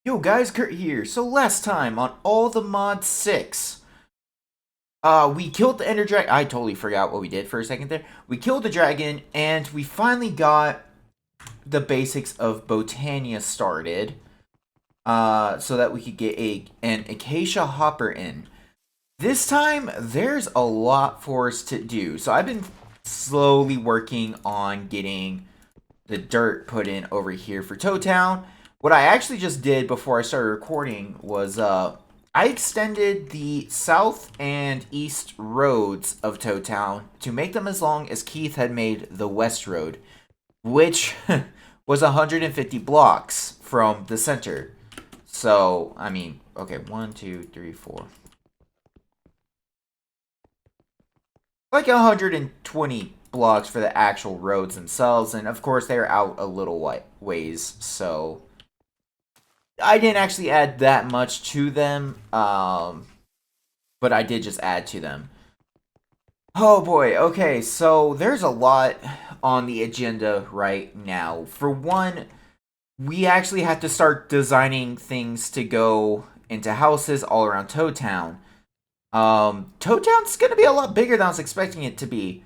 Yo guys, Kurt here. So last time on All the Mod 6, we killed the Ender Dragon. I totally forgot what we did for a second there. We killed the dragon, and we finally got the basics of Botania started. So that we could get an Acacia Hopper in. This time, there's a lot for us to do. So I've been slowly working on getting the dirt put in over here for Toad Town. What I actually just did before I started recording was I extended the south and east roads of Toad Town to make them as long as Keith had made the west road, which was 150 blocks from the center. So, I mean, okay, 1, 2, 3, 4. Like 120 blocks for the actual roads themselves, and of course they're out a little ways, so I didn't actually add that much to them, but I did just add to them. Oh boy, okay, so there's a lot on the agenda right now. For one, we actually have to start designing things to go into houses all around Toad Town. Toad Town's gonna be a lot bigger than I was expecting it to be.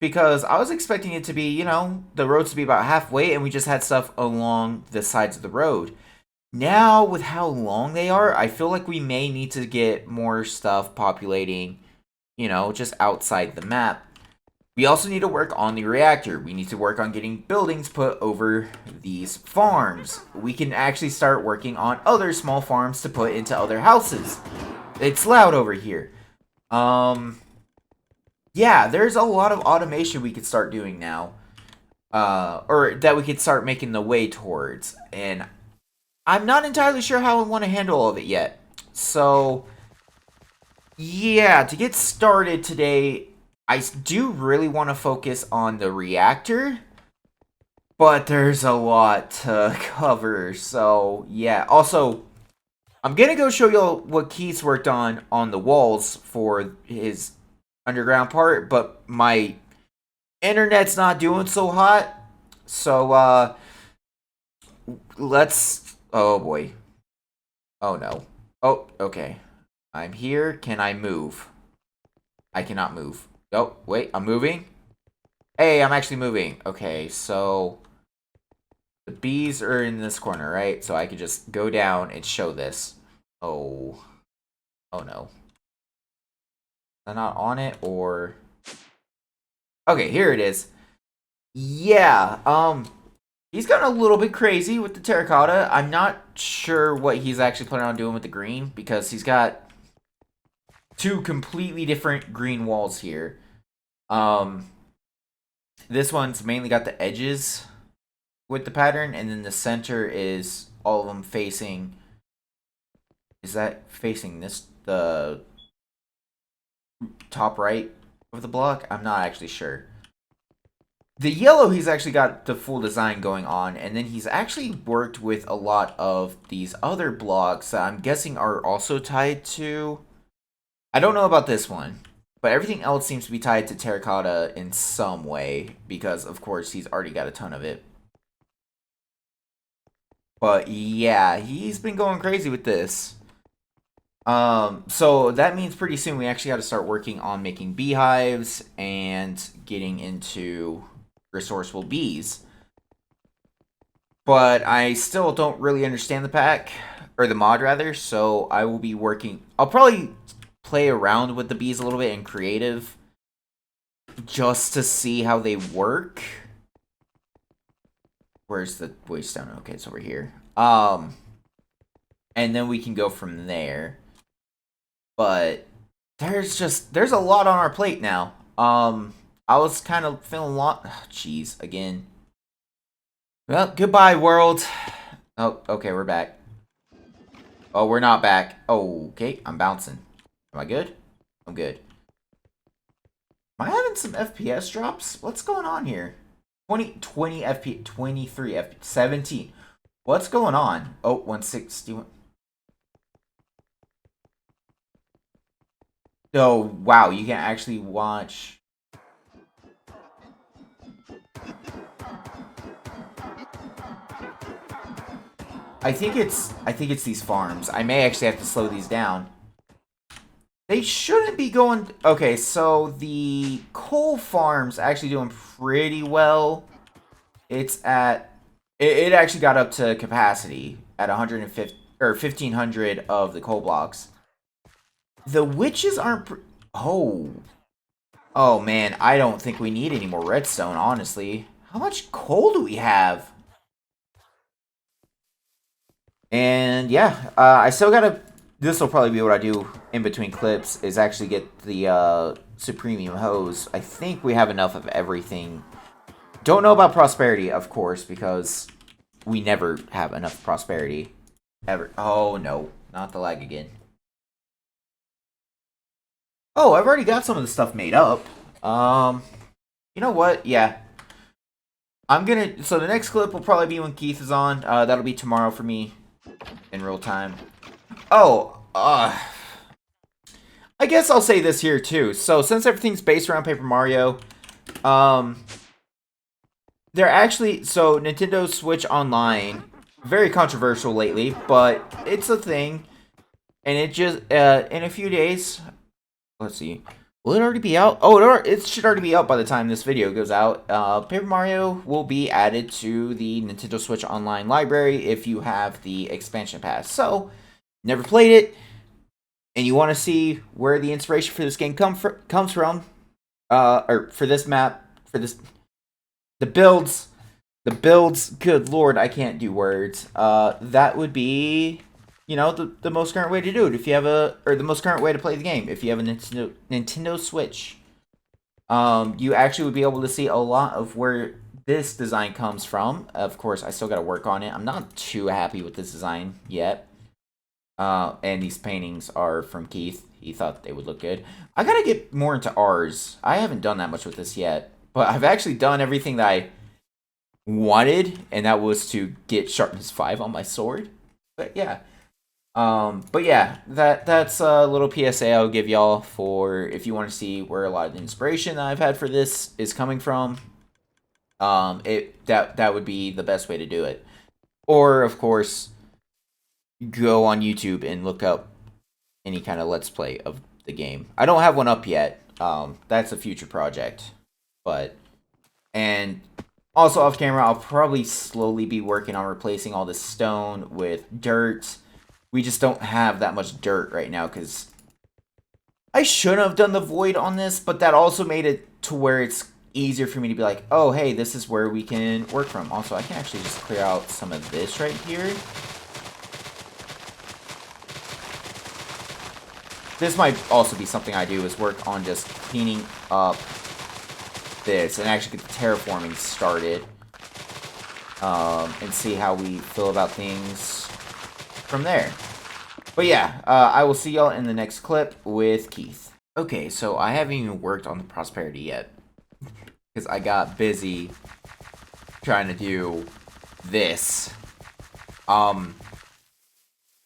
Because I was expecting it to be, the roads to be about halfway, and we just had stuff along the sides of the road. Now, with how long they are, I feel like we may need to get more stuff populating, just outside the map. We also need to work on the reactor. We need to work on getting buildings put over these farms. We can actually start working on other small farms to put into other houses. It's loud over here. Yeah, there's a lot of automation we could start doing now. Or that we could start making the way towards. And I'm not entirely sure how I want to handle all of it yet. So, yeah, to get started today, I do really want to focus on the reactor. But there's a lot to cover. So, yeah. Also, I'm going to go show y'all what Keith's worked on the walls for his underground part. But my internet's not doing so hot. So, let's... Oh, boy. Oh, no. Oh, okay. I'm here. Can I move? I cannot move. Oh, wait. I'm moving? Hey, I'm actually moving. Okay, so... The bees are in this corner, right? So I could just go down and show this. Oh. Oh, no. Am I not on it, or... Okay, here it is. Yeah, he's gotten a little bit crazy with the terracotta. I'm not sure what he's actually planning on doing with the green, because he's got two completely different green walls here. This one's mainly got the edges with the pattern, and then the center is all of them facing... Is that facing the top right of the block? I'm not actually sure. The yellow, he's actually got the full design going on, and then he's actually worked with a lot of these other blocks that I'm guessing are also tied to... I don't know about this one, but everything else seems to be tied to terracotta in some way, because, of course, he's already got a ton of it. But, yeah, he's been going crazy with this. So that means pretty soon we actually got to start working on making beehives and getting into resourceful bees. But I still don't really understand the pack, or the mod rather, so I will be working... I'll probably play around with the bees a little bit in creative, just to see how they work. Where's the waystone? Okay, it's over here. And then we can go from there. But there's a lot on our plate now. I was kind of feeling a lot... Jeez, again. Well, goodbye, world. Oh, okay, we're back. Oh, we're not back. Oh, okay, I'm bouncing. Am I good? I'm good. Am I having some FPS drops? What's going on here? 20 FPS, 23 FPS, 17. What's going on? Oh, 161. Oh, wow, you can actually watch... I think it's these farms. I may actually have to slow these down. They shouldn't be going... Okay, so the coal farm's actually doing pretty well. It's at... It actually got up to capacity at 150 or 1,500 of the coal blocks. The witches aren't... Oh. Oh, man. I don't think we need any more redstone, honestly. How much coal do we have? And, yeah. I still gotta... This will probably be what I do in between clips, is actually get the Supremium hose. I think we have enough of everything. Don't know about prosperity, of course, because we never have enough prosperity. Ever. Oh, no. Not the lag again. Oh, I've already got some of the stuff made up. You know what? Yeah. I'm gonna... So the next clip will probably be when Keith is on. That'll be tomorrow for me. In real time. Oh, I guess I'll say this here, too. So, since everything's based around Paper Mario, they're actually... So, Nintendo Switch Online, very controversial lately, but it's a thing. And it just... in a few days... Let's see. Will it already be out? Oh, it should already be out by the time this video goes out. Paper Mario will be added to the Nintendo Switch Online library if you have the expansion pass. So, never played it, and you want to see where the inspiration for this game comes from, or for this map, the builds, good lord, I can't do words. That would be... You know, the most current way to do it if you have the most current way to play the game if you have a Nintendo Switch. You actually would be able to see a lot of where this design comes from. Of course, I still got to work on it. I'm not too happy with this design yet. And these paintings are from Keith. He thought they would look good. I got to get more into ours. I haven't done that much with this yet. But I've actually done everything that I wanted, and that was to get sharpness 5 on my sword. But yeah. But yeah, that's a little PSA I'll give y'all for if you want to see where a lot of the inspiration that I've had for this is coming from. That would be the best way to do it. Or, of course, go on YouTube and look up any kind of Let's Play of the game. I don't have one up yet. That's a future project. And also off camera, I'll probably slowly be working on replacing all this stone with dirt. We just don't have that much dirt right now, because I shouldn't have done the void on this, but that also made it to where it's easier for me to be like, oh, hey, this is where we can work from. Also, I can actually just clear out some of this right here. This might also be something I do, is work on just cleaning up this and actually get the terraforming started. And see how we feel about things from there. But yeah, I will see y'all in the next clip with Keith. Okay, so I haven't even worked on the prosperity yet, because I got busy trying to do this. I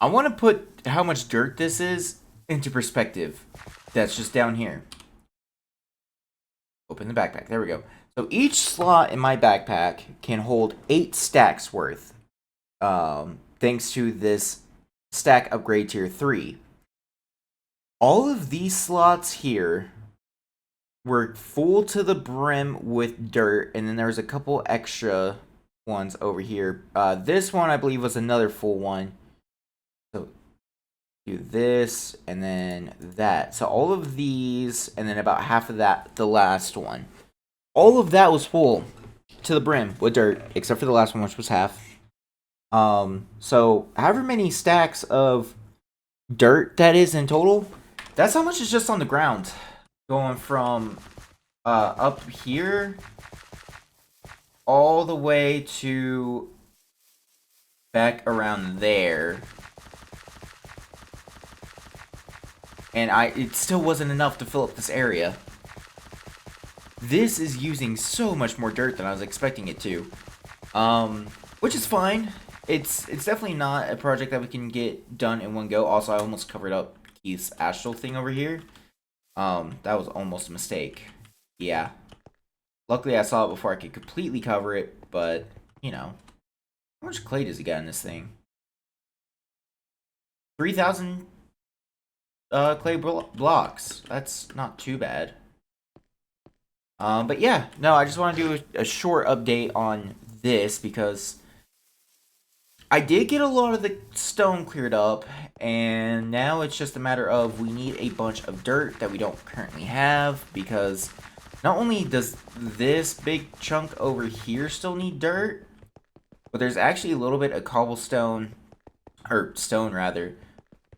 want to put how much dirt this is into perspective. That's just down here. Open the backpack. There we go. So each slot in my backpack can hold 8 stacks worth. Thanks to this stack upgrade tier 3. All of these slots here were full to the brim with dirt, and then there's a couple extra ones over here. This one I believe was another full one. So do this and then that. So all of these, and then about half of that, the last one. All of that was full to the brim with dirt, except for the last one, which was half. So however many stacks of dirt that is in total, that's how much is just on the ground. Going from up here all the way to back around there. And it still wasn't enough to fill up this area. This is using so much more dirt than I was expecting it to. Which is fine. It's definitely not a project that we can get done in one go. Also, I almost covered up Keith's astral thing over here. That was almost a mistake. Yeah. Luckily, I saw it before I could completely cover it, but, you know. How much clay does he got in this thing? 3,000 clay blocks. That's not too bad. But yeah, no, I just want to do a short update on this because I did get a lot of the stone cleared up, and now it's just a matter of we need a bunch of dirt that we don't currently have, because not only does this big chunk over here still need dirt, but there's actually a little bit of cobblestone, or stone rather,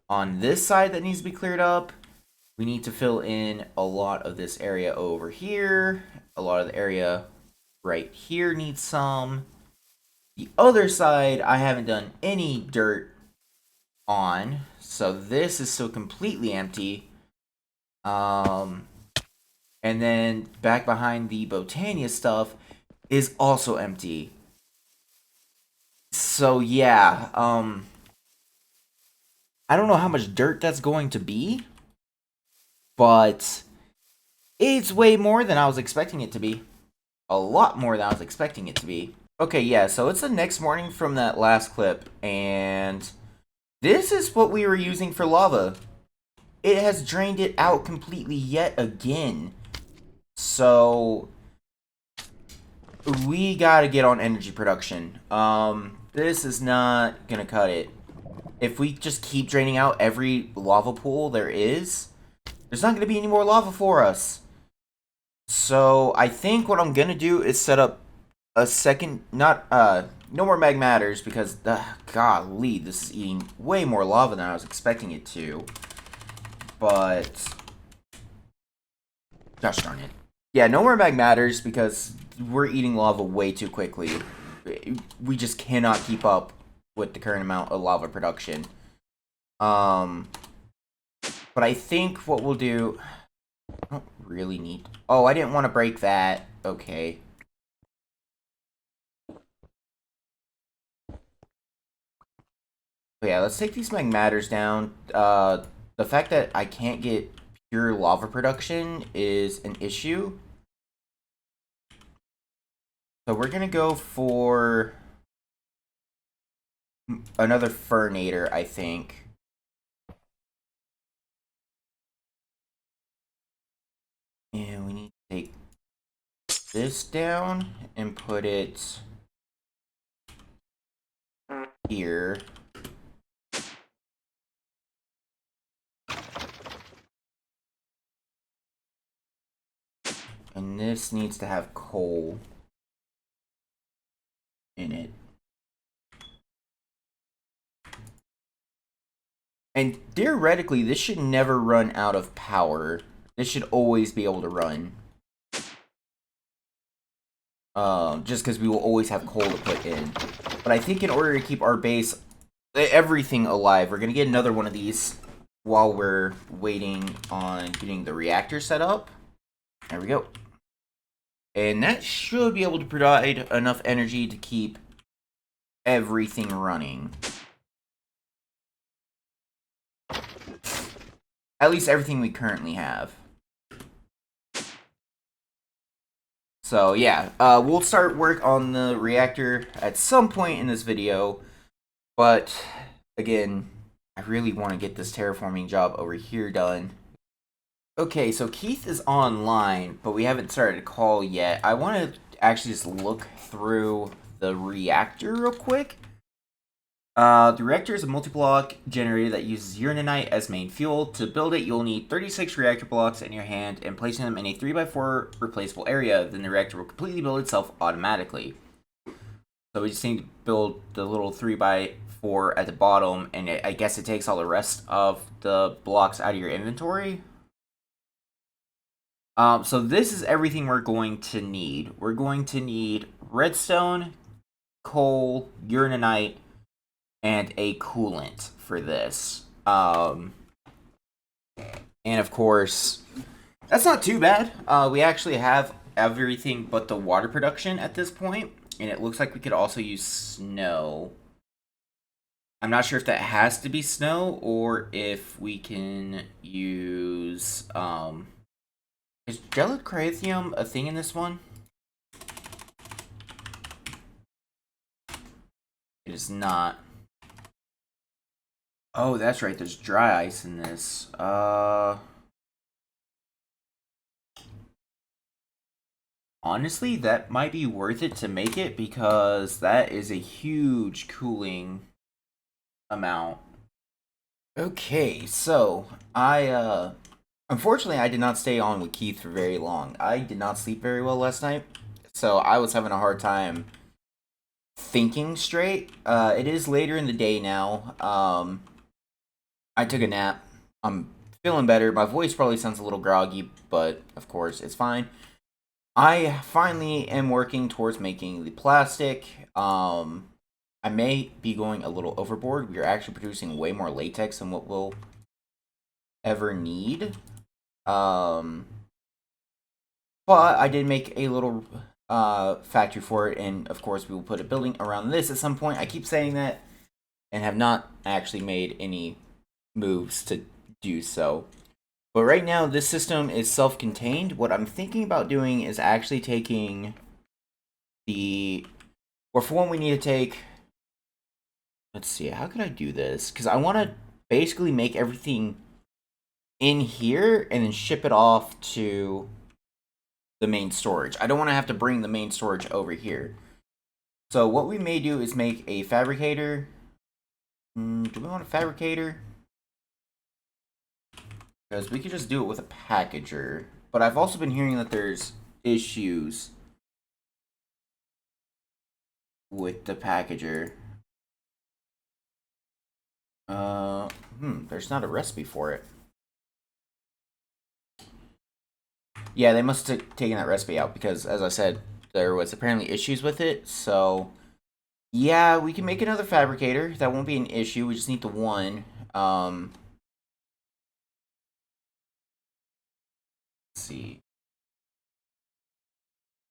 on this side that needs to be cleared up. We need to fill in a lot of this area over here. A lot of the area right here needs some. The other side, I haven't done any dirt on, so this is still completely empty. And then back behind the Botania stuff is also empty. So yeah, I don't know how much dirt that's going to be, but it's way more than I was expecting it to be. A lot more than I was expecting it to be. Okay, yeah, so it's the next morning from that last clip, and this is what we were using for lava. It has drained it out completely yet again. So we gotta get on energy production. This is not gonna cut it. If we just keep draining out every lava pool there is, there's not gonna be any more lava for us. So I think what I'm gonna do is set up a second, no more mag matters, because, golly, this is eating way more lava than I was expecting it to. But, gosh darn it. Yeah, no more mag matters, because we're eating lava way too quickly. We just cannot keep up with the current amount of lava production. But I think what we'll do, I don't really need, oh, I didn't want to break that. Okay. But yeah, let's take these mag matters down. The fact that I can't get pure lava production is an issue. So we're gonna go for another Fernator, I think. And we need to take this down and put it here. And this needs to have coal in it. And theoretically, this should never run out of power. This should always be able to run. Just because we will always have coal to put in. But I think in order to keep our base, everything alive, we're going to get another one of these while we're waiting on getting the reactor set up. There we go. And that should be able to provide enough energy to keep everything running. At least everything we currently have. So yeah, we'll start work on the reactor at some point in this video. But again, I really want to get this terraforming job over here done. Okay, so Keith is online, but we haven't started a call yet. I want to actually just look through the reactor real quick. The reactor is a multi-block generator that uses uraninite as main fuel. To build it, you'll need 36 reactor blocks in your hand and placing them in a 3x4 replaceable area. Then the reactor will completely build itself automatically. So we just need to build the little 3x4 at the bottom, and I guess it takes all the rest of the blocks out of your inventory. So this is everything we're going to need. We're going to need redstone, coal, uraninite, and a coolant for this. And of course, that's not too bad. We actually have everything but the water production at this point, and it looks like we could also use snow. I'm not sure if that has to be snow or if we can use, is gelid crathium a thing in this one? It is not. Oh, that's right. There's dry ice in this. Honestly, that might be worth it to make it because that is a huge cooling amount. Okay, so I unfortunately I did not stay on with Keith for very long. I did not sleep very well last night, so I was having a hard time thinking straight. It is later in the day now. I took a nap. I'm feeling better. My voice probably sounds a little groggy, but of course it's fine. I finally am working towards making the plastic. I may be going a little overboard. We are actually producing way more latex than what we'll ever need. Um, but I did make a little factory for it, and of course we will put a building around this at some point. I keep saying that and have not actually made any moves to do so. But right now, this system is self-contained. What I'm thinking about doing is actually taking the... Or for one, we need to take... Let's see, how could I do this? Because I want to basically make everything in here and then ship it off to the main storage. I don't want to have to bring the main storage over here. So what we may do is make a fabricator. Do we want a fabricator? Because we could just do it with a packager. But I've also been hearing that there's issues with the packager. There's not a recipe for it. Yeah, they must have taken that recipe out because, as I said, there was apparently issues with it. So, yeah, we can make another fabricator. That won't be an issue. We just need the one. Let's see.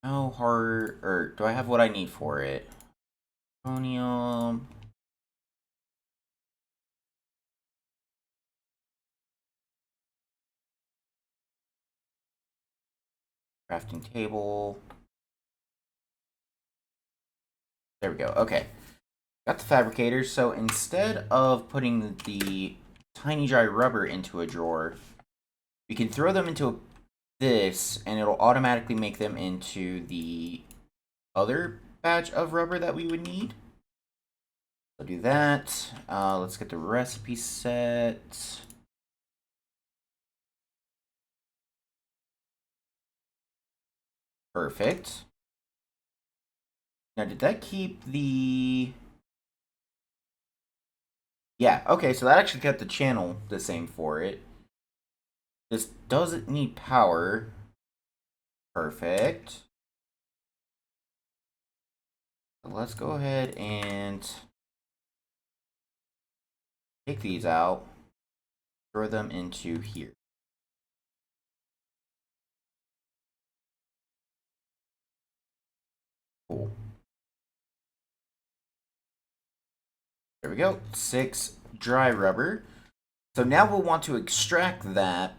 How hard, or do I have what I need for it? Chromium. Crafting table. There we go. Okay. Got the fabricator. So instead of putting the tiny dry rubber into a drawer, we can throw them into this, and it'll automatically make them into the other batch of rubber that we would need. So do that. Let's get the recipe set. Perfect. Now, did that keep the... Yeah, okay, so that actually kept the channel the same for it. This doesn't need power. Perfect. So let's go ahead and take these out. Throw them into here. Cool. There we go. 6 dry rubber. So now we'll want to extract that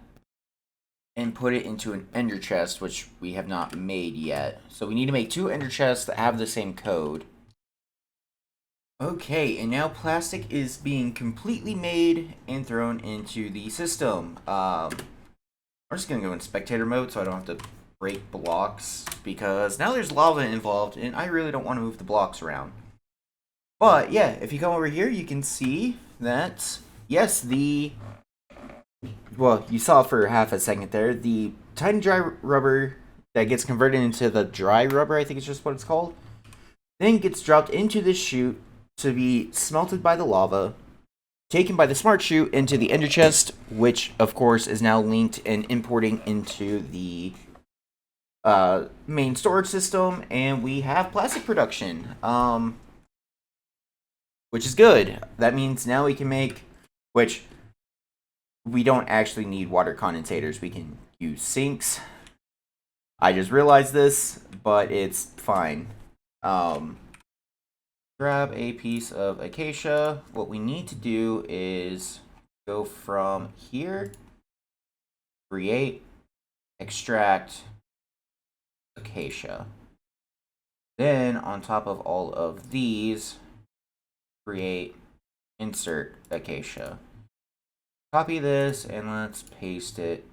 and put it into an ender chest, which we have not made yet. So we need to make 2 ender chests that have the same code. Okay, and now plastic is being completely made and thrown into the system. I'm just gonna go in spectator mode so I don't have to break blocks because now there's lava involved and I really don't want to move the blocks around. But yeah, if you come over here, you can see that, yes, well, you saw for half a second there, the tiny dry rubber that gets converted into the dry rubber, I think it's just what it's called, then gets dropped into this chute to be smelted by the lava, taken by the smart chute into the ender chest, which of course is now linked and importing into the main storage system, and we have plastic production, which is good. That means now we can make, which we don't actually need water condensators. We can use sinks. I just realized this, but it's fine. Grab a piece of acacia. What we need to do is go from here, create, extract acacia. Then on top of all of these, create insert acacia. Copy this and let's paste it.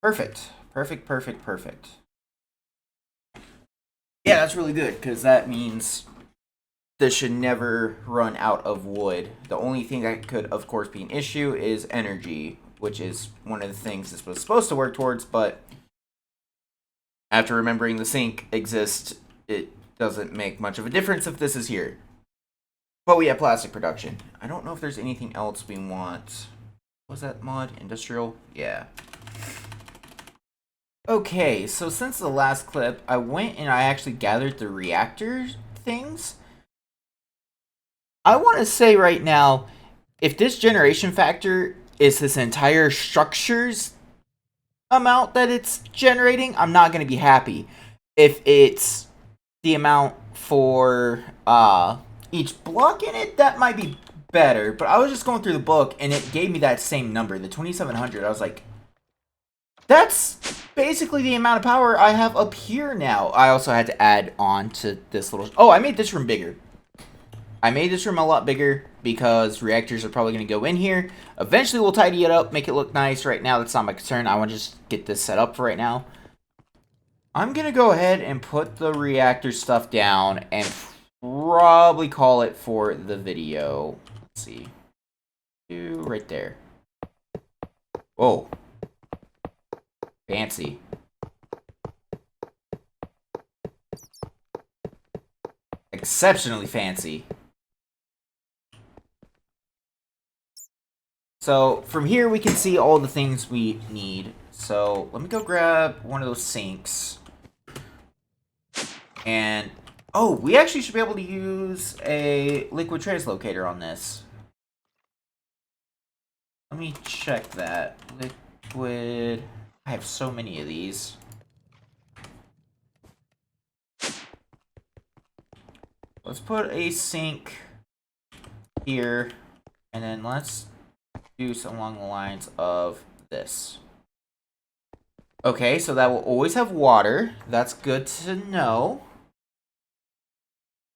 Perfect. Perfect, perfect, perfect. Yeah, that's really good, because that means this should never run out of wood. The only thing that could, of course, be an issue is energy, which is one of the things this was supposed to work towards, but after remembering the sink exists, it doesn't make much of a difference if this is here. But we have plastic production. I don't know if there's anything else we want. Was that mod? Industrial? Yeah. Okay, so since the last clip, I went and I actually gathered the reactor things. I want to say right now, if this generation factor is this entire structure's amount that it's generating, I'm not going to be happy. If it's the amount for each block in it, that might be better. But I was just going through the book and it gave me that same number, the 2700. I was like, that's basically the amount of power I have up here now. I also had to add on to this little... Oh, I made this room bigger. I made this room a lot bigger because reactors are probably going to go in here. Eventually, we'll tidy it up, make it look nice. Right now, that's not my concern. I want to just get this set up for right now. I'm going to go ahead and put the reactor stuff down and probably call it for the video. Let's see. Right there. Whoa. Fancy. Exceptionally fancy. So from here we can see all the things we need. So let me go grab one of those sinks. And oh, we actually should be able to use a liquid translocator on this. Let me check that. Liquid. I have so many of these. Let's put a sink here, and then let's do something along the lines of this. Okay, so that will always have water. That's good to know.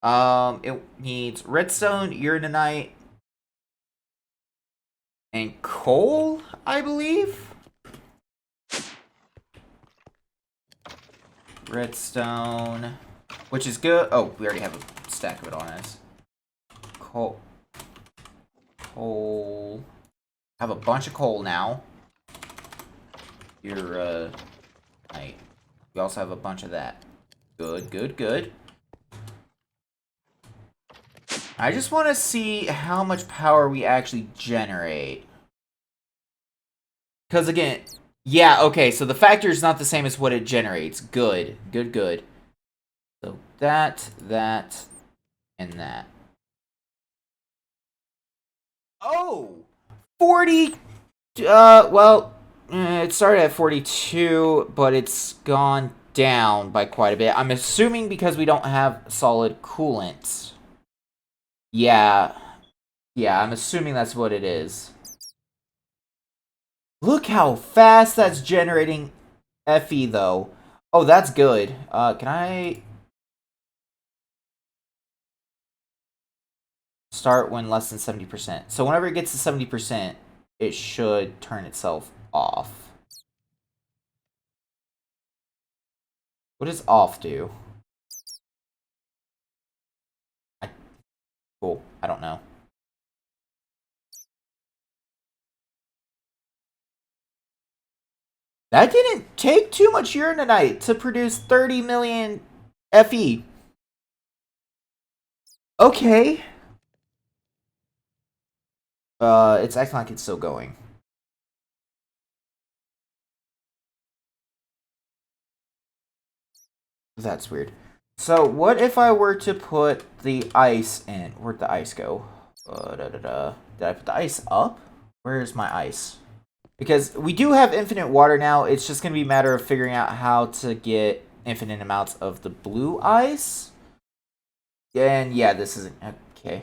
It needs redstone, uraninite, and coal, I believe. Redstone, which is good. Oh, we already have a stack of it on us. Coal. I have a bunch of coal now. Right. We also have a bunch of that. Good, good, good. I just want to see how much power we actually generate. Because again, yeah, okay, so the factor is not the same as what it generates. Good, good, good. So that, and that. Oh! 40! Well, it started at 42, but it's gone down by quite a bit. I'm assuming because we don't have solid coolant. Yeah. Yeah, I'm assuming that's what it is. Look how fast that's generating Fe, though. Oh, that's good. Can I... start when less than 70%. So whenever it gets to 70%, it should turn itself off. What does off do? Cool. I don't know. That didn't take too much uraninite to produce 30 million Fe. Okay. It's acting like it's still going. That's weird. So, what if I were to put the ice in? Where'd the ice go? Did I put the ice up? Where's my ice? Because we do have infinite water now. It's just going to be a matter of figuring out how to get infinite amounts of the blue ice. And yeah, this isn't... Okay.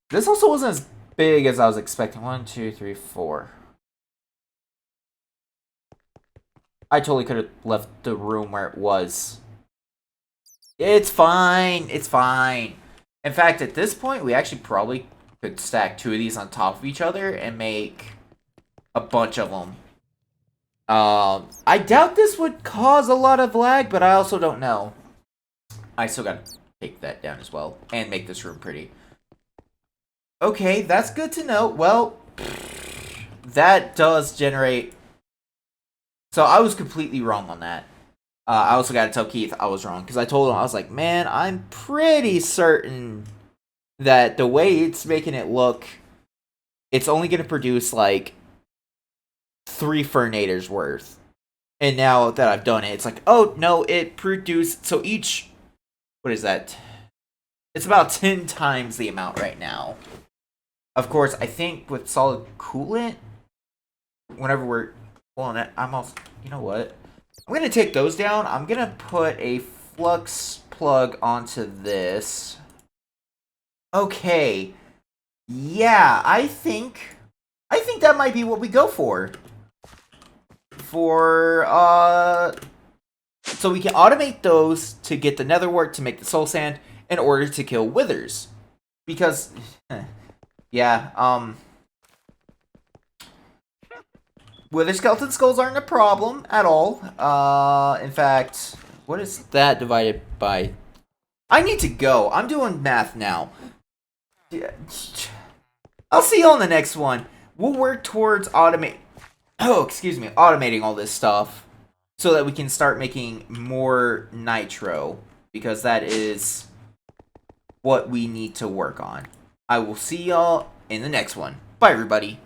This also wasn't as big as I was expecting. 1, 2, 3, 4. I totally could have left the room where it was. It's fine. It's fine. In fact, at this point, we actually probably could stack 2 of these on top of each other and make a bunch of them. I doubt this would cause a lot of lag, but I also don't know. I still gotta take that down as well and make this room pretty. Okay, that's good to know. Well, that does generate... So I was completely wrong on that. I also gotta tell Keith I was wrong, because I told him, I was like, man, I'm pretty certain that the way it's making it look, it's only gonna produce like 3 Fernators worth. And now that I've done it, it's like, oh no, it produced... So each... What is that? It's about 10 times the amount right now. Of course, I think with solid coolant, whenever we're pulling it, I'm also... You know what? I'm going to take those down. I'm going to put a flux plug onto this. Okay. Yeah, I think that might be what we go for. So we can automate those to get the nether wart to make the soul sand in order to kill withers. Because, yeah, wither skeleton skulls aren't a problem at all. In fact, what is that divided by? I need to go. I'm doing math now. I'll see you on the next one. We'll work towards automating all this stuff so that we can start making more nitro, because that is what we need to work on. I will see y'all in the next one. Bye, everybody.